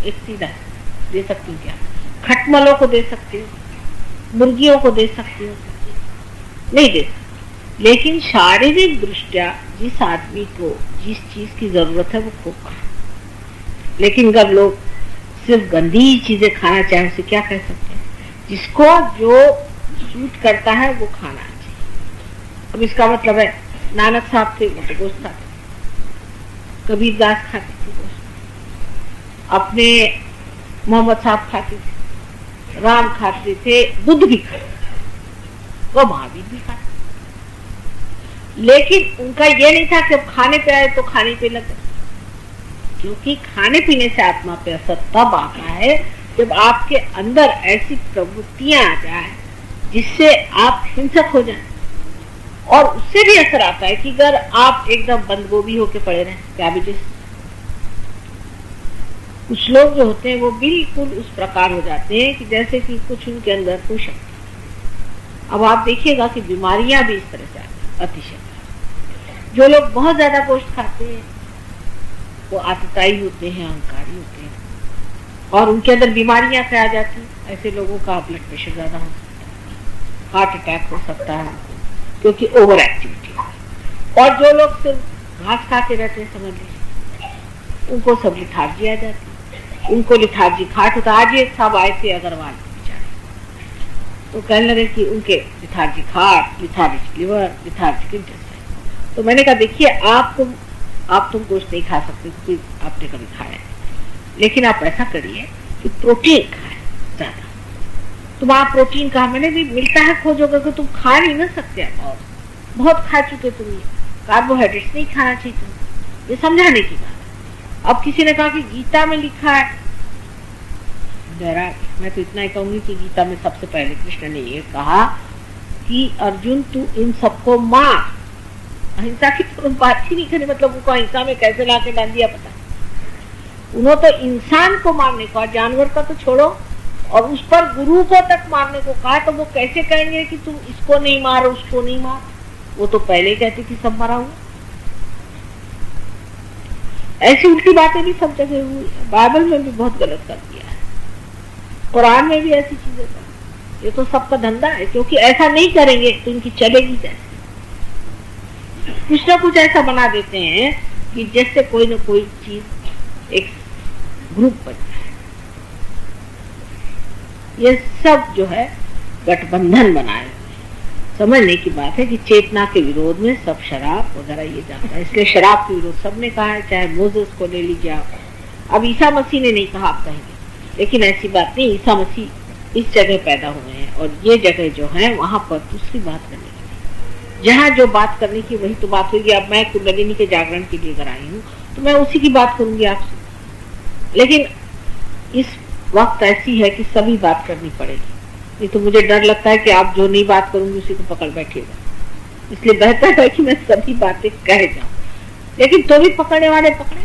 एक सीधा दे सकती हूँ क्या? खटमलों को दे सकती हूँ, मुर्गियों को दे सकती हूँ? नहीं दे सकती। लेकिन शारीरिक दृष्टया जिस आदमी को जिस चीज की जरूरत है वो खूब खाए। लेकिन अगर लोग सिर्फ गंदी चीजें खाना चाहे उसे क्या कह सकते हैं? जिसको जो सूट करता है वो खाना चाहिए। अब इसका मतलब है नानक साहब थे वो तो गोश्त खाते, कबीर दास खाते थे गोश्त, अपने मोहम्मद साहब खाते थे, राम खाते थे, बुद्ध भी खाते, वो महावीर भी खाते। लेकिन उनका ये नहीं था कि अब खाने पे आए तो खाने पे लगे, क्योंकि खाने पीने से आत्मा पे असर तब आता है जब आपके अंदर ऐसी प्रवृत्तियां आ जाए जिससे आप हिंसक हो जाएं। और उससे भी असर आता है कि अगर आप एकदम बंद गोभी होके पड़े रहें, कैबेजेस, कुछ लोग जो होते हैं वो बिल्कुल उस प्रकार हो जाते हैं कि जैसे कि कुछ उनके अंदर कोई शक्ति। अब आप देखिएगा कि बीमारियां भी इस तरह से आती हैं, अतिशय। जो लोग बहुत ज्यादा गोश्त खाते हैं वो आतताई होते हैं, अहंकारी होते हैं, और उनके अंदर बीमारियां क्या आ जाती हैं। ऐसे लोगों का ब्लड प्रेशर ज्यादा हो सकता है, हार्ट अटैक हो सकता है, क्योंकि ओवर एक्टिविटी। और जो लोग सिर्फ घास खाते रहते हैं, समझ लीजिए, उनको सब लिथार्जी आ जाती है, उनको लिथार्जी खाट होता। आज ये सब आए थे अग्रवाल बेचारे, तो कहने लगे कि उनके लिथार्जी खाट, लिथार्जिक लिवर, लिथार्जिक इंटेस्टाइन। तो मैंने कहा देखिए आप तुम गोश्त नहीं खा सकते क्योंकि आपने कभी खाया है, लेकिन आप ऐसा करिए कि प्रोटीन खाएं ज्यादा। तुम आप प्रोटीन कहा मैंने भी मिलता है खोजोगे कि तुम खा नहीं ना सकते, और बहुत खा चुके तुम, ये कार्बोहाइड्रेट्स नहीं खाना चाहिए तुम, ये समझाने की बात। अब किसी ने कहा कि गीता में लिखा है, मैं तो इतना ही कहूंगी कि गीता में सबसे पहले कृष्ण ने ये कहा कि अर्जुन तू इन सबको मार। अहिंसा की तो बात ही नहीं करी, मतलब उनको अहिंसा में कैसे लाके डाल दिया पता। उन्होंने तो इंसान को मारने को, जानवर का तो छोड़ो, और उस पर गुरु को तक मारने को कहा, तो वो कैसे कहेंगे कि तुम इसको नहीं मारो उसको नहीं मार? वो तो पहले कहते कि सब मरा हुआ। ऐसी उल्टी बातें भी सब जगह हुई है, बाइबल में भी बहुत गलत कर दिया है, कुरान में भी ऐसी चीजें कर। ये तो सबका धंधा है, क्योंकि ऐसा नहीं करेंगे तो इनकी चलेगी कैसे? कुछ ना कुछ ऐसा बना देते हैं कि जैसे कोई ना कोई चीज एक ग्रुप बन जाए। ये सब जो है गठबंधन बनाए, समझने की बात है कि चेतना के विरोध में सब शराब वगैरह ये जाता है। इसलिए शराब के विरोध सबने कहा है, चाहे मोसेस को ले लीजिए आप। अब ईसा मसीह ने नहीं कहा, आप कहेंगे, लेकिन ऐसी बात नहीं। ईसा मसीह इस जगह पैदा हुए हैं, और ये जगह जो है वहां पर दूसरी बात करने की, जहाँ जो बात करने की वही तो बात होगी। अब मैं कुंडलिनी के जागरण के लिए अगर आई हूँ तो मैं उसी की बात करूंगी आपसे, लेकिन इस वक्त ऐसी है कि सभी बात करनी पड़ेगी, नहीं तो मुझे डर लगता है कि आप जो नहीं बात करूंगी उसी को पकड़ बैठेगा। इसलिए बेहतर है कि मैं सभी बातें कह जाऊं, लेकिन तो भी पकड़ने वाले पकड़े,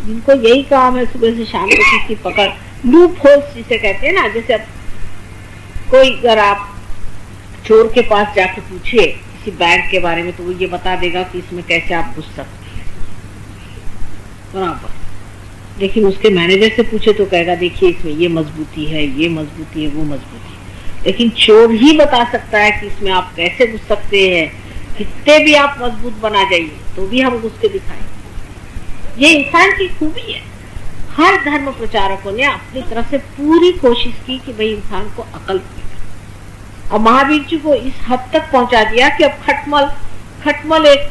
जिनको यही काम है सुबह से शाम को किसी पकड़, लूप होल्स जिसे कहते हैं ना। जैसे अब कोई अगर आप चोर के पास जाके पूछे किसी बैंक के बारे में, तो वो ये बता देगा कि इसमें कैसे आप घुस सकते हैं, बराबर। लेकिन उसके मैनेजर से पूछे तो कहेगा देखिए इसमें ये मजबूती है, ये मजबूती है, वो मजबूती है। लेकिन चोर ही बता सकता है कि इसमें आप कैसे घुस सकते हैं, कितने भी आप मजबूत बना जाइए तो भी हम घुस के दिखाएंगे। ये इंसान की खूबी है। हर धर्म प्रचारकों ने अपनी तरफ से पूरी कोशिश की कि भाई इंसान को अकल। अब महावीर जी को इस हद तक पहुंचा दिया कि अब खटमल एक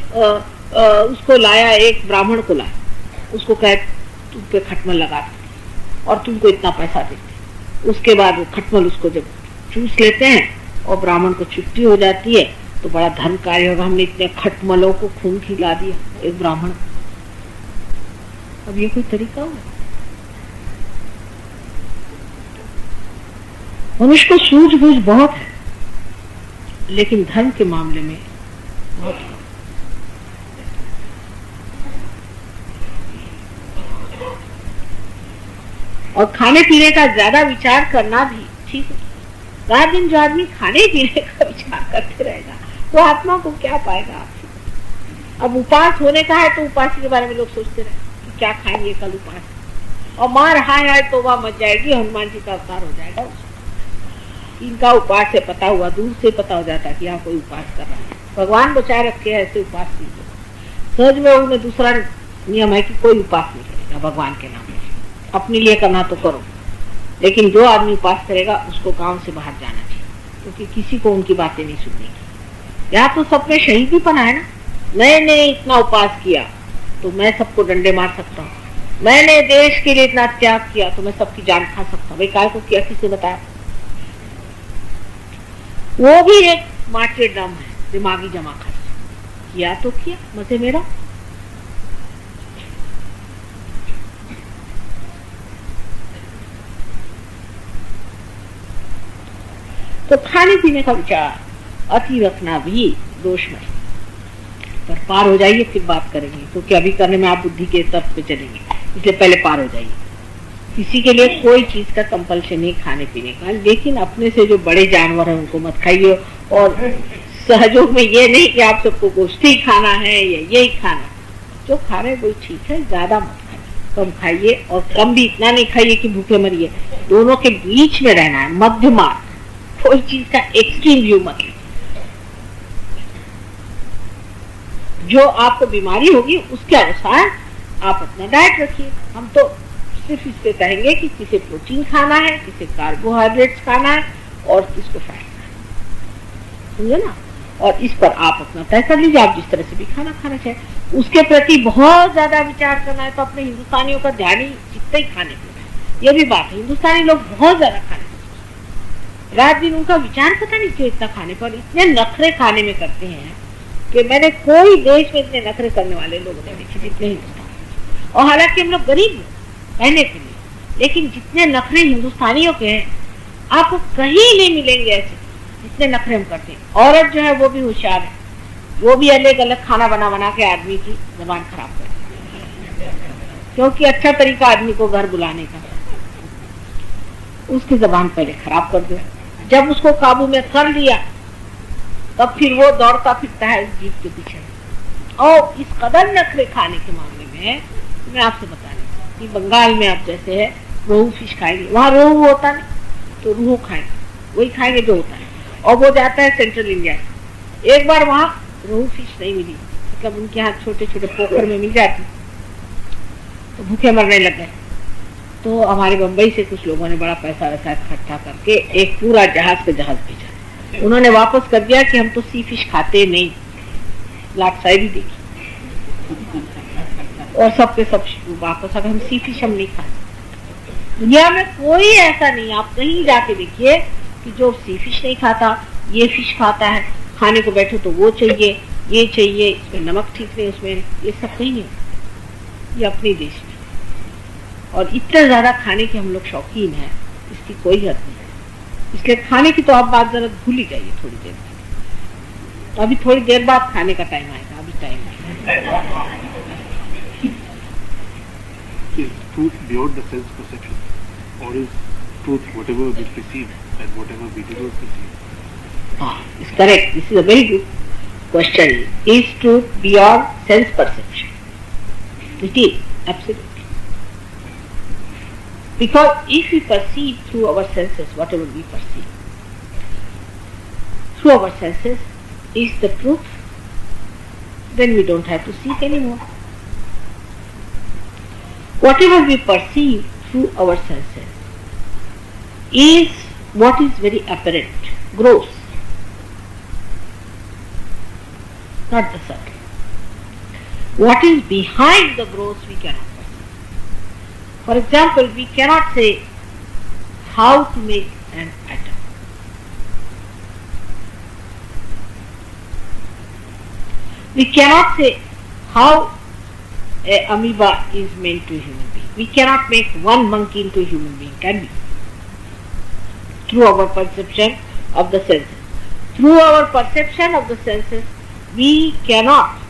उसको लाया, एक ब्राह्मण को लाया, उसको कहे तुम पे खटमल लगा और तुमको इतना पैसा देते। उसके बाद वो खटमल उसको जब चूस लेते हैं और ब्राह्मण को छुट्टी हो जाती है तो बड़ा धर्म कार्य होगा, हमने इतने खटमलों को खून खिला दिया एक ब्राह्मण। अब ये कोई तरीका हो? मनुष्य को सूझबूझ बहुत है, लेकिन धर्म के मामले में बहुत कम। और खाने पीने का ज्यादा विचार करना भी ठीक है। रात दिन जो आदमी खाने पीने का विचार करते रहेगा वो आत्मा को क्या पाएगा आपसे? अब उपास होने का है तो उपास के बारे में लोग सोचते रहे कि क्या खाएंगे कल उपास, और मार हाय हाय तोबा मच जाएगी, हनुमान जी का अवतार हो जाएगा। इनका उपास से पता हुआ, दूर से पता हो जाता कि यहाँ कोई उपास कर रहा है। भगवान बचाए रखे ऐसे उपास कीजिए। सहज में उनमें दूसरा नियम है कि कोई उपास नहीं करेगा भगवान के नाम में। अपने लिए करना तो करो, लेकिन जो आदमी उपास करेगा उसको गांव से बाहर जाना चाहिए, क्योंकि किसी को उनकी बातें नहीं सुननी की। यहाँ तो सब में शहीदी पना है ना। मैंने इतना उपास किया तो मैं सबको डंडे मार सकता हूँ, मैंने देश के लिए इतना त्याग किया तो मैं सबकी जान खा सकता हूँ। भाई काय को किया, किसे बताया? वो भी एक मार्टियरडम है, दिमागी जमा खर्च किया तो किया, मजे मेरा। तो खाने पीने का विचार अति रखना भी दोषमय, पर पार हो जाइए फिर बात करेंगे, क्योंकि अभी करने में आप बुद्धि के तरफ पे चलेंगे, इसलिए पहले पार हो जाइए। किसी के लिए कोई चीज का कंपल्शन नहीं खाने पीने का, लेकिन अपने से जो बड़े जानवर हैं उनको मत खाइए। और सहयोग में ये नहीं कि आप सबको गोश्त ही खाना है या यही खाना, जो खा रहे वही ठीक है, ज्यादा मत खाइए, कम खाइए। और कम भी इतना नहीं खाइए कि भूखे मरिए, दोनों के बीच में रहना है, मध्य मार्ग। कोई चीज का एक्सट्रीम व्यू मत लीजिए। जो आपको बीमारी होगी उसके अनुसार आप अपना डाइट रखिए। हम तो सिर्फ इससे कहेंगे कि किसे प्रोटीन खाना है, किसे कार्बोहाइड्रेट्स खाना है और किसको फैट खाना है, समझे ना। और इस पर आप अपना तय कर लीजिए, आप जिस तरह से भी खाना खाना चाहिए। उसके प्रति बहुत ज्यादा विचार करना है तो अपने हिंदुस्तानियों का ध्यान ही जितना ही खाने पीना है। ये भी बात है, हिंदुस्तानी लोग बहुत ज्यादा खाने, रात दिन उनका विचार पता नहीं क्यों इतना खाने पर, इतने नखरे खाने में करते हैं कि मैंने कोई देश में इतने नखरे करने वाले लोग नहीं देखे जितने हिंदुस्तान। और हालांकि हम लोग गरीब हैं कहने के लिए, लेकिन जितने नखरे हिंदुस्तानियों के हैं आपको कहीं नहीं मिलेंगे ऐसे जितने नखरे हम करते हैं। औरत जो है वो भी होशियार है, वो भी अलग अलग खाना बना बना के आदमी की जबान खराब करती है, क्योंकि अच्छा तरीका आदमी को घर बुलाने का, उसकी जबान पहले खराब कर दिया। जब उसको काबू में कर लिया तब फिर वो दौड़ता फिरता है इस जीव के पीछे। और इस कदर नखरे खाने के मामले में मैं आपसे बता रही हूँ कि बंगाल में आप जैसे है रोहू फिश खाएंगे, वहाँ रोहू होता नहीं तो रोहू खाएंगे, वही खाएंगे जो होता है। और वो जाता है सेंट्रल इंडिया, एक बार वहाँ रोहू फिश नहीं मिली, मतलब उनके यहाँ छोटे छोटे पोखर में मिल जाती, तो भूखे मरने लग गए। तो हमारे बम्बई से कुछ लोगों ने बड़ा पैसा वैसा इकट्ठा करके एक पूरा जहाज पे जहाज भेजा। उन्होंने वापस कर दिया कि हम तो सी फिश खाते नहीं, लापसाई भी देखी और सबके सब वापस आ गए, हम सी फिश हम नहीं खाते। दुनिया में कोई ऐसा नहीं, आप कहीं जाके देखिए कि जो सी फिश नहीं खाता ये फिश खाता है। खाने को बैठो तो वो चाहिए, ये चाहिए, इसमें नमक ठीक नहीं, उसमें ये सब कहीं नहीं, ये अपने देश में। और इतना ज्यादा खाने के हम लोग शौकीन हैं, इसकी कोई हद नहीं है। इसलिए खाने की तो आप बात जरा भूल ही जाइए थोड़ी देर में। तो अभी थोड़ी देर बाद खाने का टाइम आएगा, अभी टाइम है। Is truth beyond the sense perception, or is truth whatever we perceive and whatever we do not perceive? It's correct. This is a very good question. Is truth beyond sense perception? It is, absolutely. Because if we perceive through our senses, whatever we perceive through our senses is the truth, then we don't have to seek anymore. Whatever we perceive through our senses is what is very apparent, gross, not the subtle. What is behind the gross we cannot perceive. For example, we cannot say how to make an atom. We cannot say how an amoeba is made to a human being. We cannot make one monkey into a human being, can we? Through our perception of the senses. Through our perception of the senses, we cannot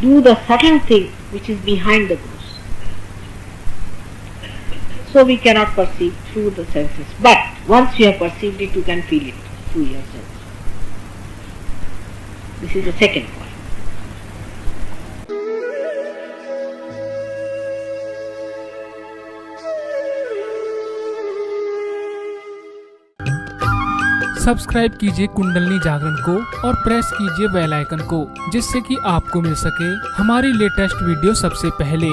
do the subtle thing which is behind the gross. So we cannot perceive through the senses. But once you have perceived it, you can feel it through your senses. This is the second point. Subscribe कीजिए कुंडलिनी जागरण को और press कीजिए bell icon को, जिससे कि आपको मिल सके हमारी लेटेस्ट वीडियो सबसे पहले।